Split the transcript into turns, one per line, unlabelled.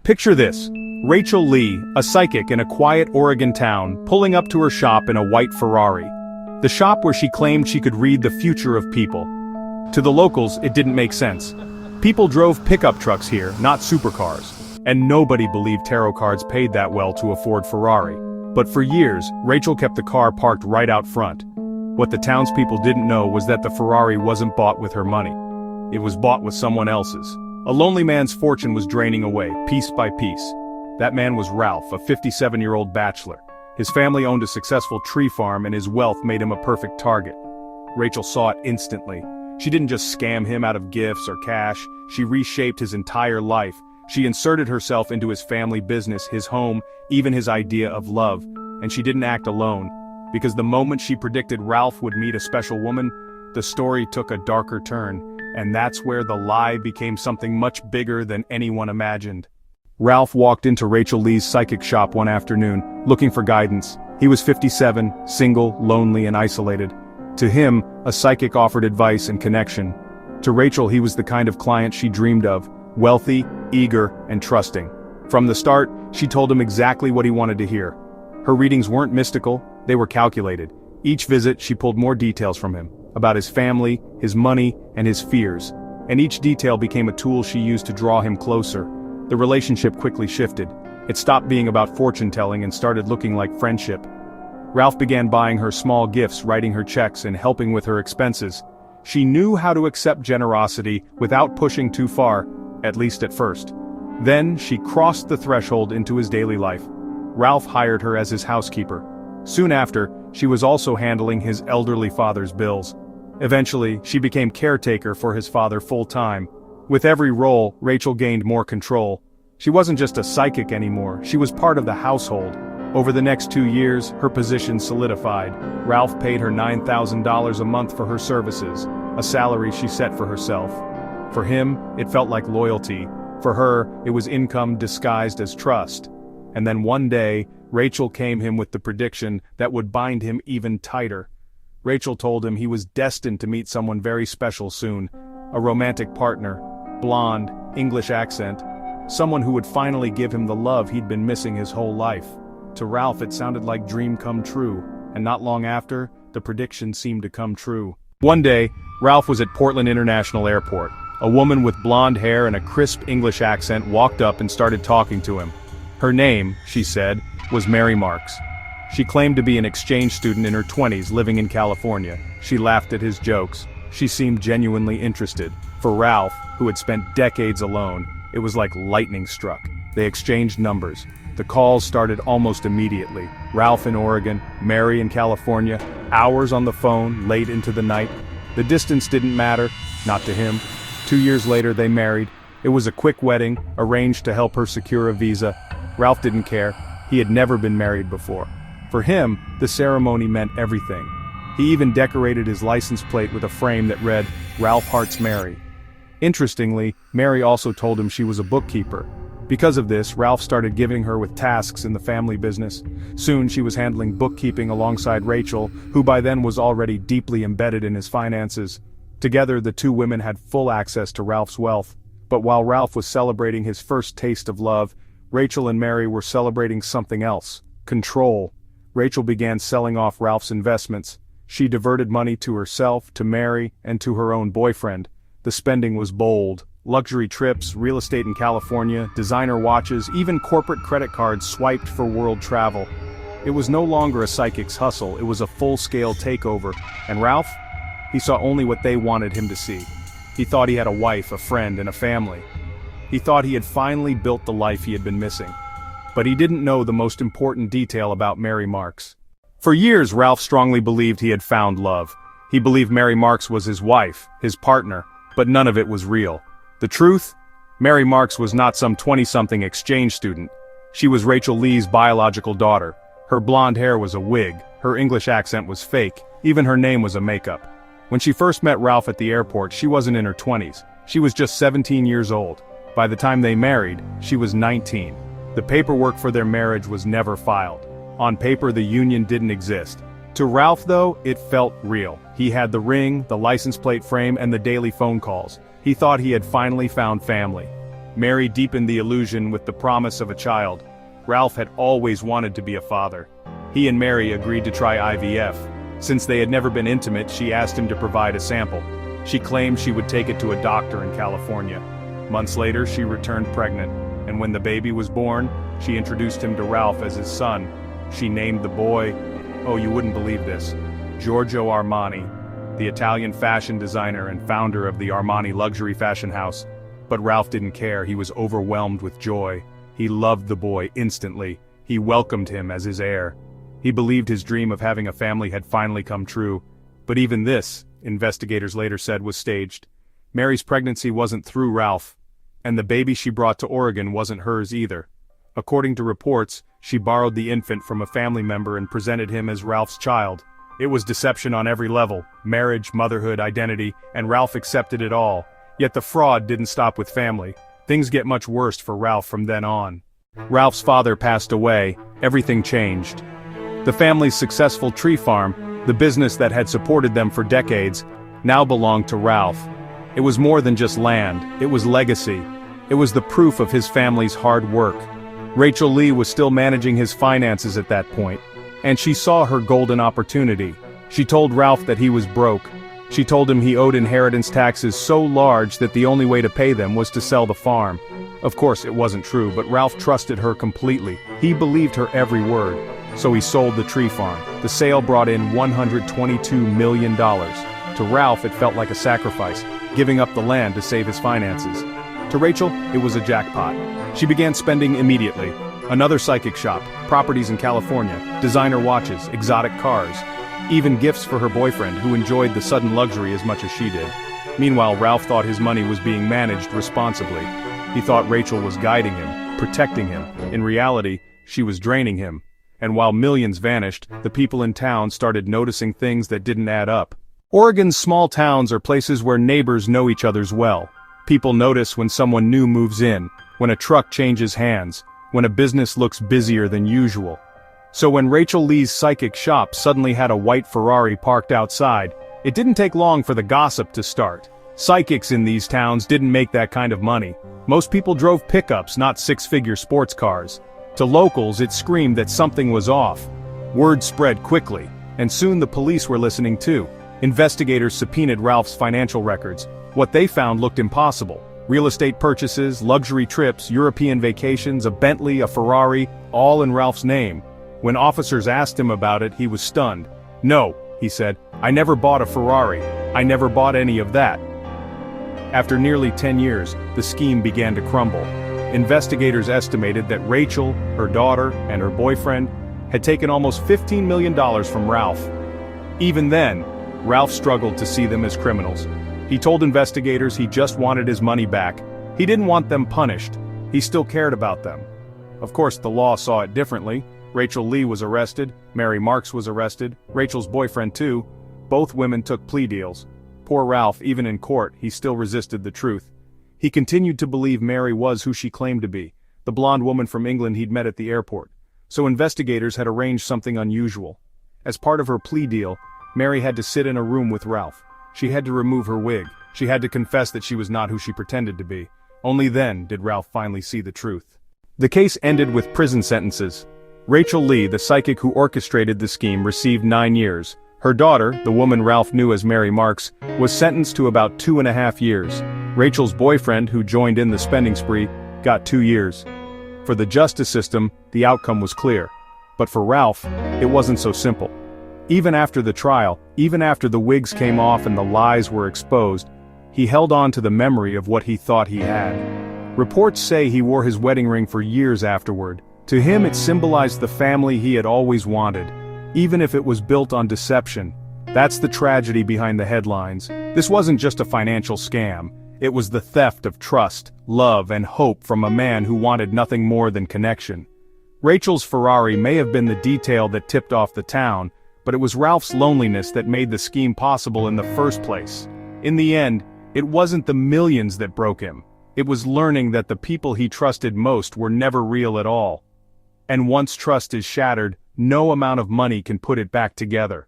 Picture this: Rachel Lee, a psychic in a quiet Oregon town, pulling up to her shop in a white Ferrari. The shop where she claimed she could read the future of people. To the locals, it didn't make sense. People drove pickup trucks here, not supercars. And nobody believed tarot cards paid that well to afford Ferrari. But for years, Rachel kept the car parked right out front. What the townspeople didn't know was that the Ferrari wasn't bought with her money. It was bought with someone else's. A lonely man's fortune was draining away, piece by piece. That man was Ralph, a 57-year-old bachelor. His family owned a successful tree farm and his wealth made him a perfect target. Rachel saw it instantly. She didn't just scam him out of gifts or cash, she reshaped his entire life. She inserted herself into his family business, his home, even his idea of love. And she didn't act alone. Because the moment she predicted Ralph would meet a special woman, the story took a darker turn. And that's where the lie became something much bigger than anyone imagined. Ralph walked into Rachel Lee's psychic shop one afternoon, looking for guidance. He was 57, single, lonely, and isolated. To him, a psychic offered advice and connection. To Rachel, he was the kind of client she dreamed of, wealthy, eager, and trusting. From the start, she told him exactly what he wanted to hear. Her readings weren't mystical, they were calculated. Each visit, she pulled more details from him, about his family, his money, and his fears. And each detail became a tool she used to draw him closer. The relationship quickly shifted. It stopped being about fortune-telling and started looking like friendship. Ralph began buying her small gifts, writing her checks, and helping with her expenses. She knew how to accept generosity without pushing too far, at least at first. Then, she crossed the threshold into his daily life. Ralph hired her as his housekeeper. Soon after, she was also handling his elderly father's bills. Eventually, she became caretaker for his father full-time. With every role, Rachel gained more control. She wasn't just a psychic anymore, she was part of the household. Over the next 2 years, her position solidified. Ralph paid her $9,000 a month for her services, a salary she set for herself. For him, it felt like loyalty. For her, it was income disguised as trust. And then one day, Rachel came him with the prediction that would bind him even tighter. Rachel told him he was destined to meet someone very special soon. A romantic partner, blonde, English accent, someone who would finally give him the love he'd been missing his whole life. To Ralph it sounded like dream come true, and not long after, the prediction seemed to come true. One day, Ralph was at Portland International Airport. A woman with blonde hair and a crisp English accent walked up and started talking to him. Her name, she said, was Mary Marx. She claimed to be an exchange student in her 20s living in California. She laughed at his jokes. She seemed genuinely interested. For Ralph, who had spent decades alone, it was like lightning struck. They exchanged numbers. The calls started almost immediately. Ralph in Oregon, Mary in California, hours on the phone, late into the night. The distance didn't matter, not to him. 2 years later they married. It was a quick wedding, arranged to help her secure a visa. Ralph didn't care. He had never been married before. For him, the ceremony meant everything. He even decorated his license plate with a frame that read, "Ralph Hearts Mary." Interestingly, Mary also told him she was a bookkeeper. Because of this, Ralph started giving her with tasks in the family business. Soon she was handling bookkeeping alongside Rachel, who by then was already deeply embedded in his finances. Together, the two women had full access to Ralph's wealth. But while Ralph was celebrating his first taste of love, Rachel and Mary were celebrating something else: control. Rachel began selling off Ralph's investments. She diverted money to herself, to Mary, and to her own boyfriend. The spending was bold. Luxury trips, real estate in California, designer watches, even corporate credit cards swiped for world travel. It was no longer a psychic's hustle, it was a full-scale takeover. And Ralph? He saw only what they wanted him to see. He thought he had a wife, a friend, and a family. He thought he had finally built the life he had been missing. But he didn't know the most important detail about Mary Marx. For years, Ralph strongly believed he had found love. He believed Mary Marx was his wife, his partner, but none of it was real. The truth? Mary Marx was not some 20-something exchange student. She was Rachel Lee's biological daughter. Her blonde hair was a wig, her English accent was fake, even her name was a makeup. When she first met Ralph at the airport, she wasn't in her 20s. She was just 17 years old. By the time they married, she was 19. The paperwork for their marriage was never filed. On paper, the union didn't exist. To Ralph, though, it felt real. He had the ring, the license plate frame, and the daily phone calls. He thought he had finally found family. Mary deepened the illusion with the promise of a child. Ralph had always wanted to be a father. He and Mary agreed to try IVF. Since they had never been intimate, she asked him to provide a sample. She claimed she would take it to a doctor in California. Months later, she returned pregnant, and when the baby was born, she introduced him to Ralph as his son. She named the boy, oh, you wouldn't believe this, Giorgio Armani, the Italian fashion designer and founder of the Armani luxury fashion house. But Ralph didn't care. He was overwhelmed with joy. He loved the boy instantly. He welcomed him as his heir. He believed his dream of having a family had finally come true. But even this, investigators later said, was staged. Mary's pregnancy wasn't through Ralph, and the baby she brought to Oregon wasn't hers either. According to reports, she borrowed the infant from a family member and presented him as Ralph's child. It was deception on every level: marriage, motherhood, identity, and Ralph accepted it all. Yet the fraud didn't stop with family. Things get much worse for Ralph from then on. Ralph's father passed away. Everything changed. The family's successful tree farm, the business that had supported them for decades, now belonged to Ralph. It was more than just land, it was legacy. It was the proof of his family's hard work. Rachel Lee was still managing his finances at that point, and she saw her golden opportunity. She told Ralph that he was broke. She told him he owed inheritance taxes so large that the only way to pay them was to sell the farm. Of course, it wasn't true, but Ralph trusted her completely. He believed her every word. So he sold the tree farm. The sale brought in $122 million. To Ralph, it felt like a sacrifice, giving up the land to save his finances. To Rachel, it was a jackpot. She began spending immediately. Another psychic shop, properties in California, designer watches, exotic cars, even gifts for her boyfriend, who enjoyed the sudden luxury as much as she did. Meanwhile, Ralph thought his money was being managed responsibly. He thought Rachel was guiding him, protecting him. In reality, she was draining him. And while millions vanished, the people in town started noticing things that didn't add up. Oregon's small towns are places where neighbors know each other's well. People notice when someone new moves in, when a truck changes hands, when a business looks busier than usual. So when Rachel Lee's psychic shop suddenly had a white Ferrari parked outside, it didn't take long for the gossip to start. Psychics in these towns didn't make that kind of money. Most people drove pickups, not six-figure sports cars. To locals, it screamed that something was off. Word spread quickly, and soon the police were listening too. Investigators subpoenaed Ralph's financial records. What they found looked impossible. Real estate purchases, luxury trips, European vacations, a Bentley, a Ferrari, all in Ralph's name. When officers asked him about it, he was stunned. "No," he said, "I never bought a Ferrari. I never bought any of that." After nearly 10 years, the scheme began to crumble. Investigators estimated that Rachel, her daughter, and her boyfriend had taken almost $15 million from Ralph. Even then, Ralph struggled to see them as criminals. He told investigators he just wanted his money back. He didn't want them punished. He still cared about them. Of course, the law saw it differently. Rachel Lee was arrested, Mary Marx was arrested, Rachel's boyfriend too. Both women took plea deals. Poor Ralph, even in court, he still resisted the truth. He continued to believe Mary was who she claimed to be, the blonde woman from England he'd met at the airport. So investigators had arranged something unusual. As part of her plea deal, Mary had to sit in a room with Ralph. She had to remove her wig. She had to confess that she was not who she pretended to be. Only then did Ralph finally see the truth. The case ended with prison sentences. Rachel Lee, the psychic who orchestrated the scheme, received 9 years. Her daughter, the woman Ralph knew as Mary Marx, was sentenced to about 2.5 years. Rachel's boyfriend, who joined in the spending spree, got 2 years. For the justice system, the outcome was clear. But for Ralph, it wasn't so simple. Even after the trial, even after the wigs came off and the lies were exposed, he held on to the memory of what he thought he had. Reports say he wore his wedding ring for years afterward. To him, it symbolized the family he had always wanted, even if it was built on deception. That's the tragedy behind the headlines. This wasn't just a financial scam. It was the theft of trust, love, and hope from a man who wanted nothing more than connection. Rachel's Ferrari may have been the detail that tipped off the town, but it was Ralph's loneliness that made the scheme possible in the first place. In the end, it wasn't the millions that broke him. It was learning that the people he trusted most were never real at all. And once trust is shattered, no amount of money can put it back together.